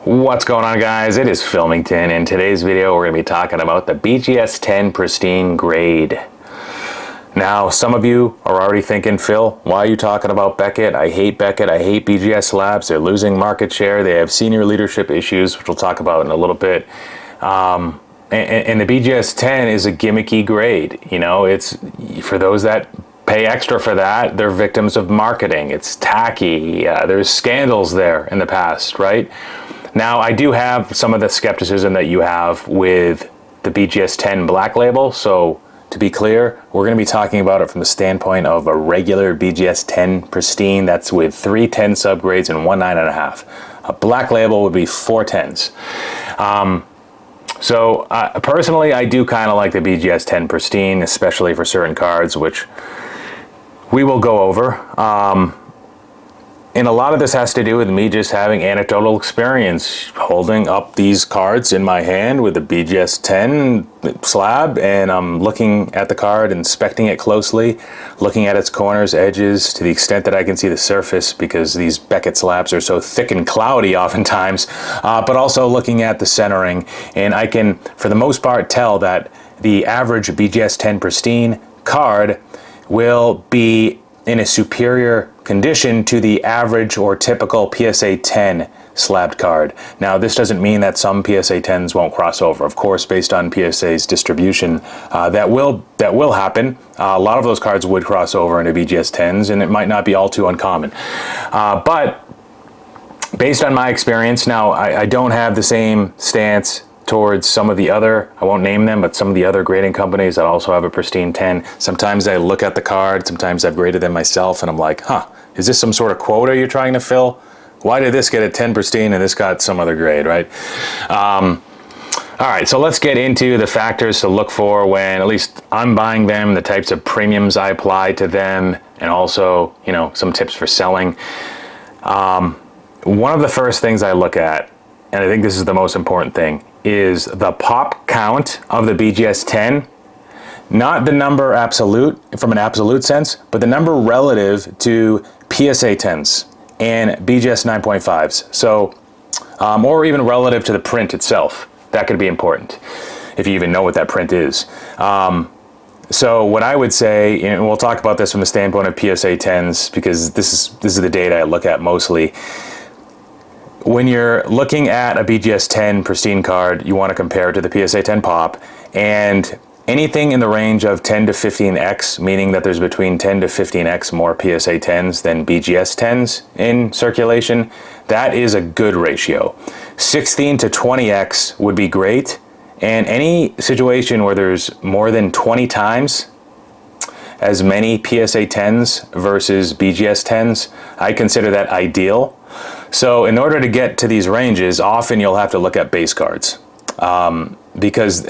What's going on, guys? It is Filmington. In today's video we're going to be talking about the BGS 10 Pristine grade. Now, some of you are already thinking, Phil, why are you talking about Beckett? I hate Beckett. I hate BGS Labs. They're losing market share. They have senior leadership issues, which we'll talk about in a little bit. And the BGS 10 is a gimmicky grade. You know, it's for those that pay extra for that, they're victims of marketing. It's tacky. There's scandals there in the past, right? Now, I do have some of the skepticism that you have with the BGS 10 Black Label. So to be clear, we're going to be talking about it from the standpoint of a regular BGS 10 Pristine. That's with 3 10 subgrades and 1 9.5. A Black Label would be 4 10s. Personally, I do kind of like the BGS 10 Pristine, especially for certain cards, which we will go over. And a lot of this has to do with me just having anecdotal experience holding up these cards in my hand with the BGS 10 slab, and I'm looking at the card, inspecting it closely, looking at its corners, edges, to the extent that I can see the surface, because these Beckett slabs are so thick and cloudy oftentimes, but also looking at the centering. And I can, for the most part, tell that the average BGS 10 Pristine card will be in a superior condition to the average or typical PSA 10 slabbed card. Now, this doesn't mean that some PSA 10s won't cross over. Of course, based on PSA's distribution, that will happen. A lot of those cards would cross over into BGS 10s, and it might not be all too uncommon. But based on my experience, now I don't have the same stance towards some of the other, I won't name them, but some of the other grading companies that also have a Pristine 10. Sometimes I look at the card, sometimes I've graded them myself, and I'm like, is this some sort of quota you're trying to fill? Why did this get a 10 Pristine and this got some other grade, right? All right, so let's get into the factors to look for when at least I'm buying them, the types of premiums I apply to them, and also, you know, some tips for selling. One of the first things I look at, and I think this is the most important thing, is the pop count of the BGS 10. Not the number absolute, from an absolute sense, but the number relative to PSA 10s and BGS 9.5s. So, or even relative to the print itself. That could be important, if you even know what that print is. So what I would say, and we'll talk about this from the standpoint of PSA 10s, because this is the data I look at mostly. When you're looking at a BGS 10 Pristine card, you want to compare it to the PSA 10 Pop, and anything in the range of 10 to 15x, meaning that there's between 10 to 15x more PSA 10s than BGS 10s in circulation, that is a good ratio. 16 to 20x would be great, and any situation where there's more than 20 times as many PSA 10s versus BGS 10s, I consider that ideal. So in order to get to these ranges, often you'll have to look at base cards, because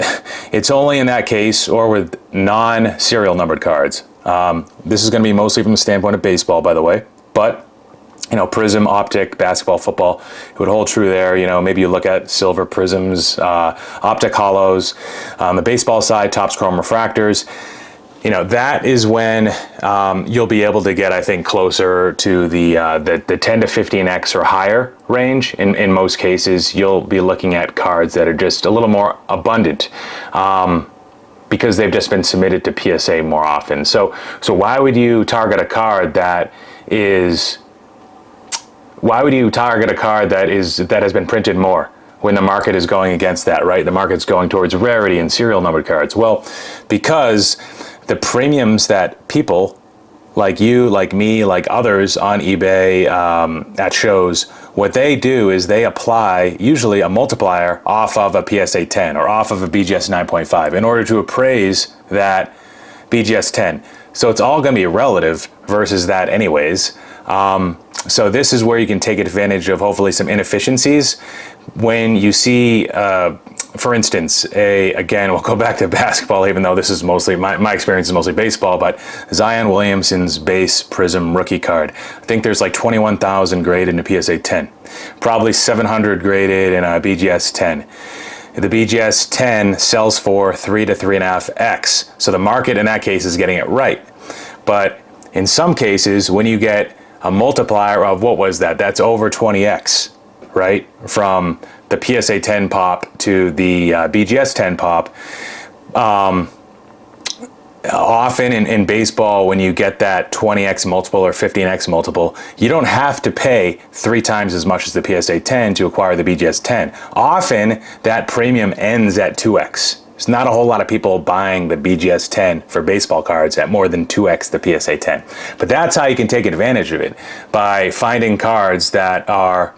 it's only in that case, or with non-serial numbered cards. This is going to be mostly from the standpoint of baseball, by the way, but you know, Prism, Optic, basketball, football, it would hold true there. You know, maybe you look at silver prisms, Optic hollows. On the baseball side, Topps Chrome refractors. You know, that is when you'll be able to get, I think, closer to the 10 to 15x or higher range. In most cases, you'll be looking at cards that are just a little more abundant, because they've just been submitted to PSA more often. So why would you target a card that is? Why would you target a card that has been printed more, when the market is going against that, right? The market's going towards rarity and serial numbered cards. Well, because the premiums that people like you, like me, like others on eBay, at shows, what they do is they apply usually a multiplier off of a PSA 10 or off of a BGS 9.5 in order to appraise that BGS 10. So it's all going to be relative versus that anyways. So this is where you can take advantage of hopefully some inefficiencies when you see, for instance, again, we'll go back to basketball, even though this is mostly, my experience is mostly baseball, but Zion Williamson's base Prism rookie card. I think there's like 21,000 graded in a PSA 10, probably 700 graded in a BGS 10. The BGS 10 sells for 3 to 3.5x. So the market in that case is getting it right. But in some cases, when you get a multiplier of, what was that? That's over 20x. right? From the PSA 10 pop to the BGS 10 pop. Often in baseball, when you get that 20x multiple or 15x multiple, you don't have to pay 3 times as much as the PSA 10 to acquire the BGS 10. Often, that premium ends at 2x. There's not a whole lot of people buying the BGS 10 for baseball cards at more than 2x the PSA 10. But that's how you can take advantage of it, by finding cards that are...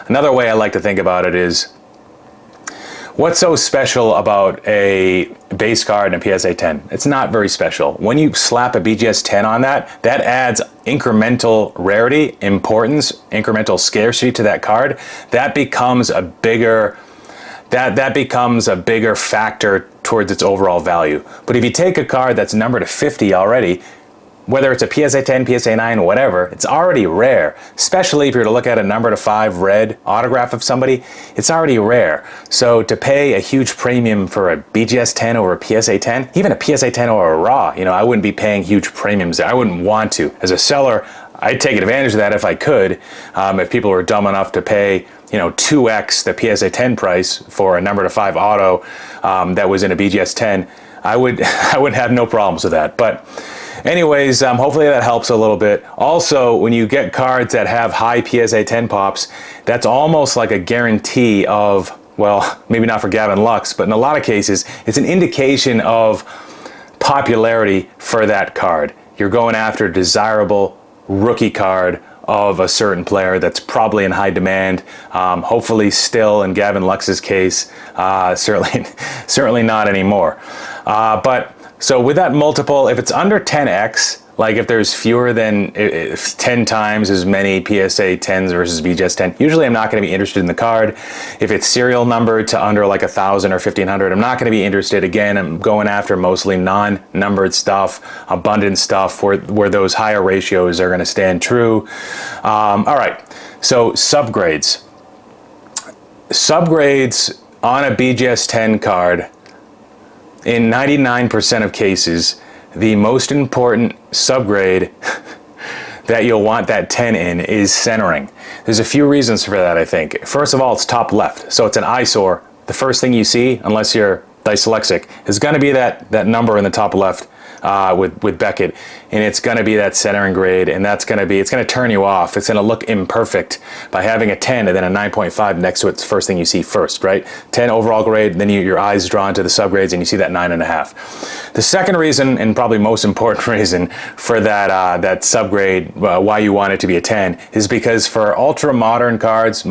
another way I like to think about it is, what's so special about a base card and a PSA 10? It's not very special. When you slap a BGS 10 on that, that adds incremental rarity, importance, incremental scarcity to that card. That becomes a bigger factor towards its overall value. But if you take a card that's numbered to 50 already, whether it's a PSA 10, PSA 9, whatever, it's already rare. Especially if you're to look at a number to 5 red autograph of somebody, it's already rare. So to pay a huge premium for a BGS 10 over a PSA 10, even a PSA 10 or a raw, I wouldn't be paying huge premiums there. I wouldn't want to. As a seller, I'd take advantage of that if I could. If people were dumb enough to pay 2x the PSA 10 price for a number to 5 auto that was in a BGS 10, I would have no problems with that. But anyways, hopefully that helps a little bit. Also, when you get cards that have high PSA 10 pops, that's almost like a guarantee of, well, maybe not for Gavin Lux, but in a lot of cases, it's an indication of popularity for that card. You're going after a desirable rookie card of a certain player that's probably in high demand. Hopefully still, in Gavin Lux's case, certainly not anymore. But so with that multiple, if it's under 10x, like if there's fewer than 10 times as many PSA 10s versus BGS 10, usually I'm not going to be interested in the card. If it's serial numbered to under like 1,000 or 1,500, I'm not going to be interested. Again, I'm going after mostly non-numbered stuff, abundant stuff where those higher ratios are going to stand true. All right, so subgrades. Subgrades on a BGS 10 card, in 99% of cases, the most important subgrade that you'll want that 10 in is centering. There's a few reasons for that, I think. First of all, it's top left, so it's an eyesore. The first thing you see, unless you're dyslexic, is going to be that number in the top left with Beckett, and it's going to be that centering grade, and it's going to turn you off. It's going to look imperfect by having a 10 and then a 9.5 next to it. It's the first thing you see first, right? 10 overall grade, then your eyes drawn to the subgrades and you see that 9.5. The second reason, and probably most important reason for that subgrade, why you want it to be a 10, is because for ultra modern cards, a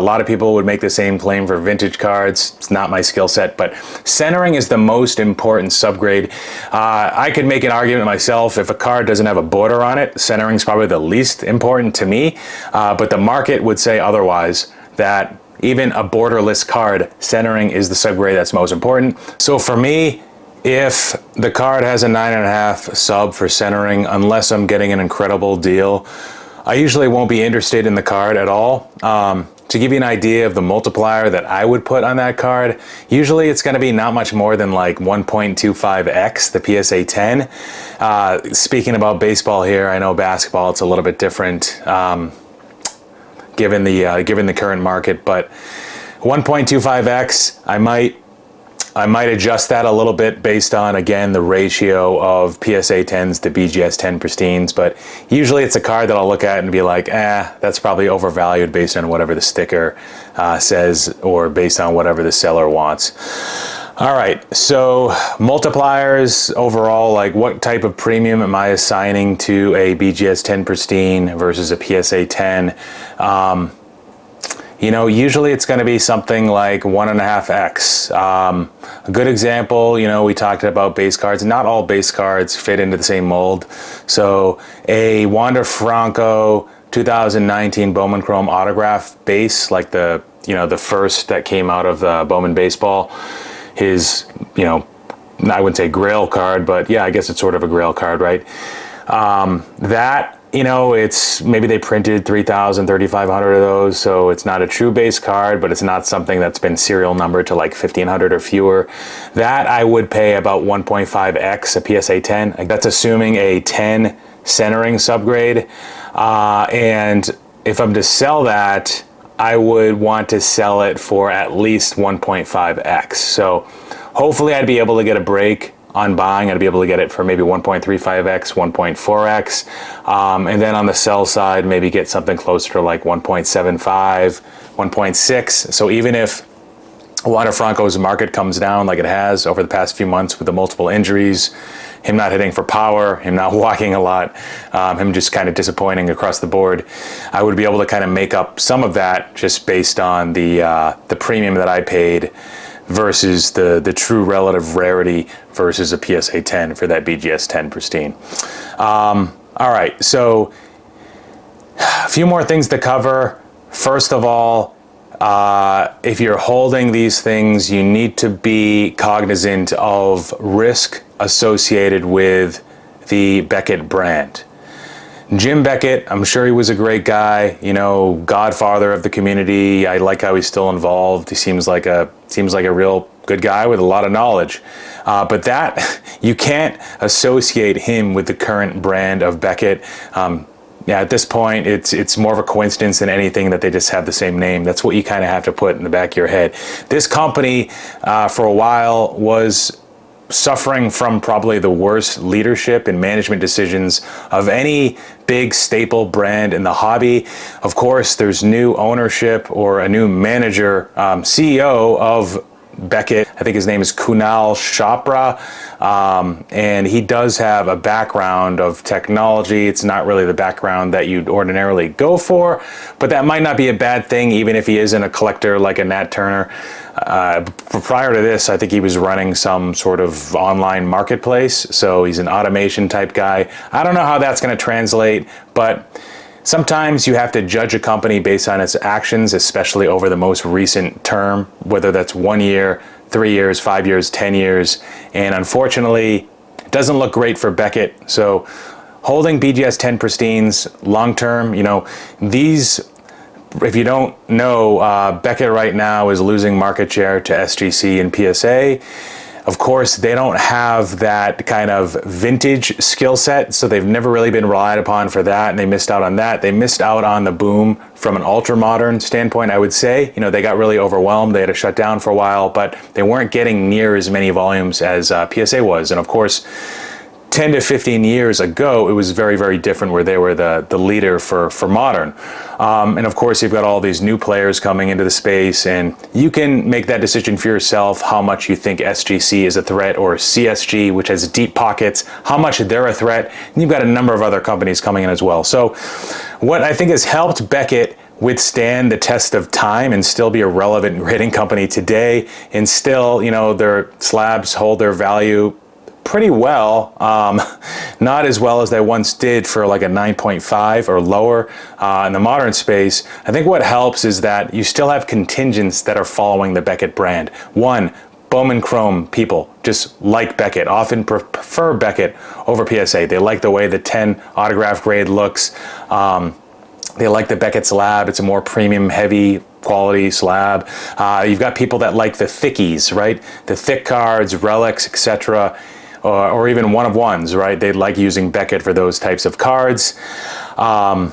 lot of people would make the same claim for vintage cards. It's not my skill set, but centering is the most important subgrade. I could make an argument myself, if a card doesn't have a border on it, centering is probably the least important to me, but the market would say otherwise, that even a borderless card, centering is the subgrade that's most important. So for me, if the card has a 9.5 sub for centering, unless I'm getting an incredible deal, I usually won't be interested in the card at all. To give you an idea of the multiplier that I would put on that card, usually it's going to be not much more than like 1.25x the PSA 10. Speaking about baseball here, I know basketball it's a little bit different given the current market, but 1.25x, I might adjust that a little bit based on, again, the ratio of PSA 10s to BGS 10 Pristines, but usually it's a card that I'll look at and be like, that's probably overvalued based on whatever the sticker says or based on whatever the seller wants. All right, so multipliers overall, like what type of premium am I assigning to a BGS 10 Pristine versus a PSA 10? Usually it's going to be something like 1.5x. A good example, we talked about base cards. Not all base cards fit into the same mold. So a Wander Franco 2019 Bowman Chrome autograph base, like the first that came out of the Bowman baseball, his, I wouldn't say grail card, but yeah, I guess it's sort of a grail card, right? That, it's maybe they printed 3,000, 3,500 of those, so it's not a true base card, but it's not something that's been serial numbered to like 1,500 or fewer. That I would pay about 1.5x a PSA 10. That's assuming a 10 centering subgrade. And if I'm to sell that, I would want to sell it for at least 1.5x. So hopefully I'd be able to get a break on buying. I'd be able to get it for maybe 1.35x, 1.4x. And then on the sell side, maybe get something closer to like 1.75, 1.6. So even if Water Franco's market comes down like it has over the past few months with the multiple injuries, him not hitting for power, him not walking a lot, him just kind of disappointing across the board, I would be able to kind of make up some of that just based on the premium that I paid versus the true relative rarity versus a PSA 10 for that BGS 10 Pristine. All right, so a few more things to cover. First of all, if you're holding these things, you need to be cognizant of risk associated with the Beckett brand. Jim Beckett, I'm sure he was a great guy, you know, godfather of the community. I like how he's still involved. He seems like a real good guy with a lot of knowledge. But that, you can't associate him with the current brand of Beckett. Yeah, at this point, it's more of a coincidence than anything that they just have the same name. That's what you kind of have to put in the back of your head. This company, for a while, was suffering from probably the worst leadership and management decisions of any big staple brand in the hobby. Of course, there's new ownership or a new manager, CEO of Beckett. I think his name is Kunal Chopra, and he does have a background of technology. It's not really the background that you'd ordinarily go for, but that might not be a bad thing, even if he isn't a collector like a Nat Turner. Prior to this, I think he was running some sort of online marketplace, so he's an automation type guy. I don't know how that's going to translate, but sometimes you have to judge a company based on its actions, especially over the most recent term, whether that's 1 year, 3 years, 5 years, 10 years. And unfortunately, it doesn't look great for Beckett. So holding BGS 10 Pristines long term, you know, these, if you don't know, Beckett right now is losing market share to SGC and PSA. Of course, they don't have that kind of vintage skill set, so they've never really been relied upon for that, and they missed out on that. They missed out on the boom from an ultra-modern standpoint, I would say. You know, they got really overwhelmed. They had to shut down for a while, but they weren't getting near as many volumes as PSA was. And of course, 10 to 15 years ago, it was very, very different where they were the leader for modern. And of course, you've got all these new players coming into the space, and you can make that decision for yourself how much you think SGC is a threat, or CSG, which has deep pockets, how much they're a threat. And you've got a number of other companies coming in as well. So what I think has helped Beckett withstand the test of time and still be a relevant grading company today, and still, you know, their slabs hold their value pretty well, not as well as they once did for like a 9.5 or lower in the modern space. I think what helps is that you still have contingents that are following the Beckett brand. One, Bowman Chrome people just like Beckett, often prefer Beckett over PSA. They like the way the 10 autograph grade looks. They like the Beckett slab. It's a more premium heavy quality slab. You've got people that like the thickies, right? The thick cards, relics, etc. Or even one-of-ones, right? They like using Beckett for those types of cards. I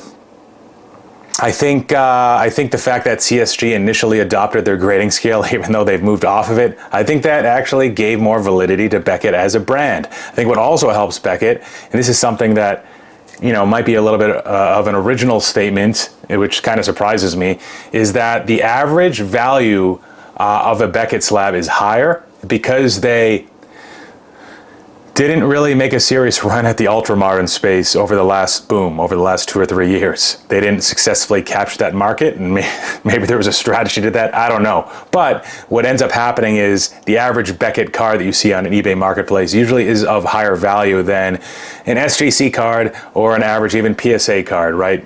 think the fact that CSG initially adopted their grading scale, even though they've moved off of it, I think that actually gave more validity to Beckett as a brand. I think what also helps Beckett, and this is something that, you know, might be a little bit of an original statement, which kind of surprises me, is that the average value of a Beckett slab is higher because they didn't really make a serious run at the ultra-modern space over the last 2 or 3 years. They didn't successfully capture that market, and maybe there was a strategy to that, I don't know. But what ends up happening is the average Beckett card that you see on an eBay marketplace usually is of higher value than an SGC card or an average even PSA card, right?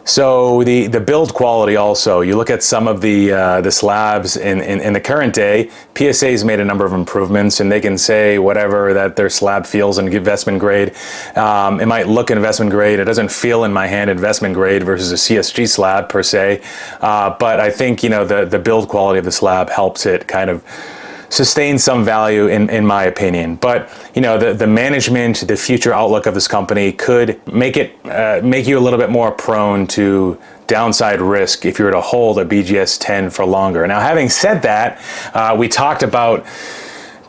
So the build quality also, you look at some of the slabs in the current day, PSA's made a number of improvements, and they can say whatever that their slab feels in investment grade. It might look investment grade. It doesn't feel in my hand investment grade versus a CSG slab per se. But I think, you know, the build quality of the slab helps it kind of sustain some value in my opinion. But you know, the management, the future outlook of this company could make you a little bit more prone to downside risk if you were to hold a BGS 10 for longer. Now, having said that, we talked about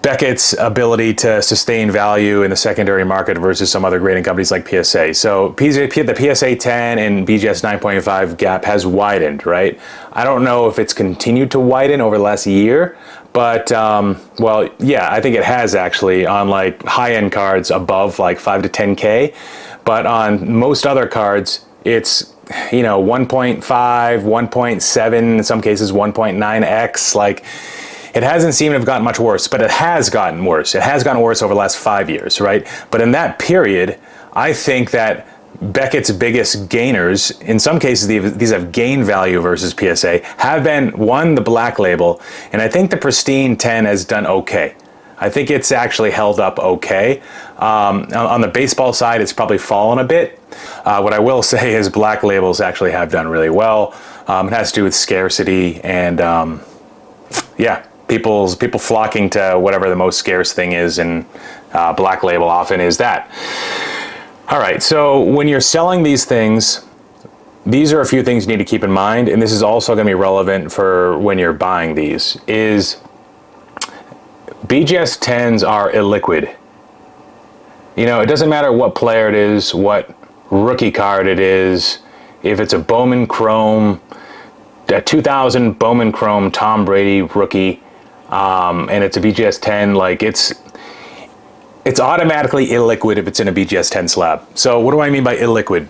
Beckett's ability to sustain value in the secondary market versus some other grading companies like PSA. So the PSA 10 and BGS 9.5 gap has widened, right? I don't know if it's continued to widen over the last year, but well, yeah, I think it has actually on like high-end cards above like 5 to 10K. But on most other cards, it's, you know, 1.5, 1.7, in some cases 1.9x, like, it hasn't seemed to have gotten much worse, but it has gotten worse. It has gotten worse over the last 5 years, right? But in that period, I think that Beckett's biggest gainers, in some cases these have gain value versus PSA, have been, one, the Black Label, and I think the Pristine 10 has done okay. I think it's actually held up okay. On the baseball side, it's probably fallen a bit. What I will say is Black Labels actually have done really well. It has to do with scarcity and, yeah. People flocking to whatever the most scarce thing is, and Black Label often is that. All right, so when you're selling these things, these are a few things you need to keep in mind, and this is also going to be relevant for when you're buying these, is BGS 10s are illiquid. You know, it doesn't matter what player it is, what rookie card it is, if it's a Bowman Chrome, a 2000 Bowman Chrome Tom Brady rookie, and it's a BGS 10, like it's automatically illiquid if it's in a BGS 10 slab. So what do I mean by illiquid?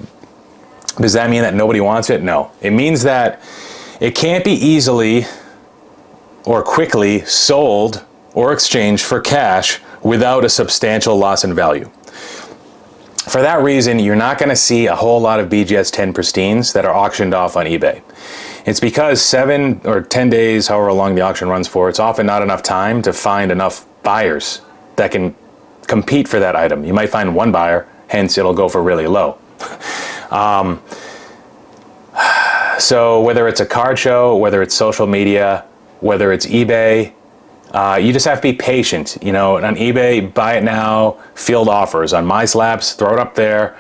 Does that mean that nobody wants it? No. It means that it can't be easily or quickly sold or exchanged for cash without a substantial loss in value. For that reason, you're not going to see a whole lot of BGS 10 Pristines that are auctioned off on eBay. It's because 7 or 10 days, however long the auction runs for, it's often not enough time to find enough buyers that can compete for that item. You might find one buyer, hence it'll go for really low. So whether it's a card show, whether it's social media, whether it's eBay, you just have to be patient. You know, on eBay, buy it now, field offers. On my slabs, throw it up there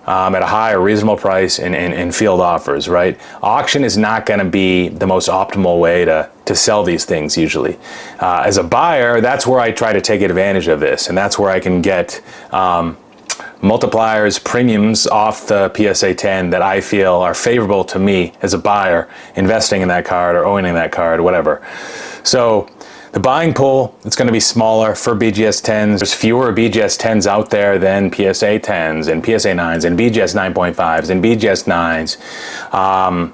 at a high or reasonable price and field offers, right? Auction is not going to be the most optimal way to sell these things usually. As a buyer, that's where I try to take advantage of this, and that's where I can get multipliers, premiums off the PSA 10 that I feel are favorable to me as a buyer investing in that card or owning that card, whatever. So the buying pool, it's going to be smaller for BGS 10s. There's fewer BGS 10s out there than PSA 10s and PSA 9s and BGS 9.5s and BGS 9s.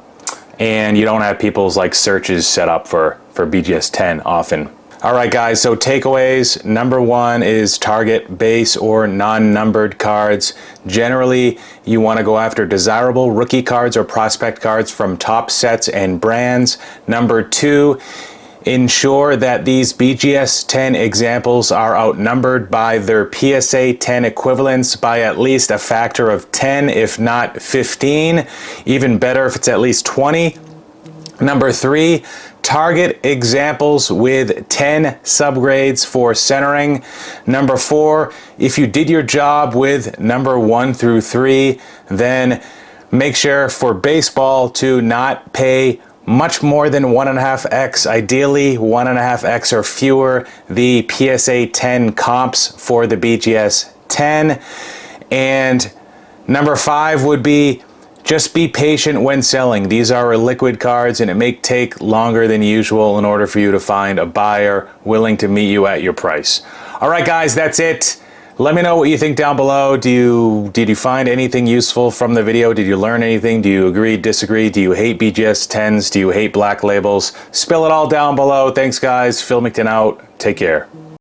And you don't have people's like searches set up for BGS 10 often. All right, guys, so takeaways. Number one is target base or non-numbered cards. Generally, you want to go after desirable rookie cards or prospect cards from top sets and brands. Number two, ensure that these BGS 10 examples are outnumbered by their PSA 10 equivalents by at least a factor of 10, if not 15. Even better if it's at least 20. Number three, target examples with 10 subgrades for centering. Number four, if you did your job with number 1 through 3, then make sure for baseball to not pay much more than 1.5x, ideally 1.5x or fewer, the PSA 10 comps for the BGS 10. And number 5 would be just be patient when selling. These are liquid cards and it may take longer than usual in order for you to find a buyer willing to meet you at your price. All right, guys, that's it. Let me know what you think down below. Did you find anything useful from the video? Did you learn anything? Do you agree, disagree? Do you hate BGS 10s? Do you hate Black Labels? Spill it all down below. Thanks, guys. Phil McTin out. Take care.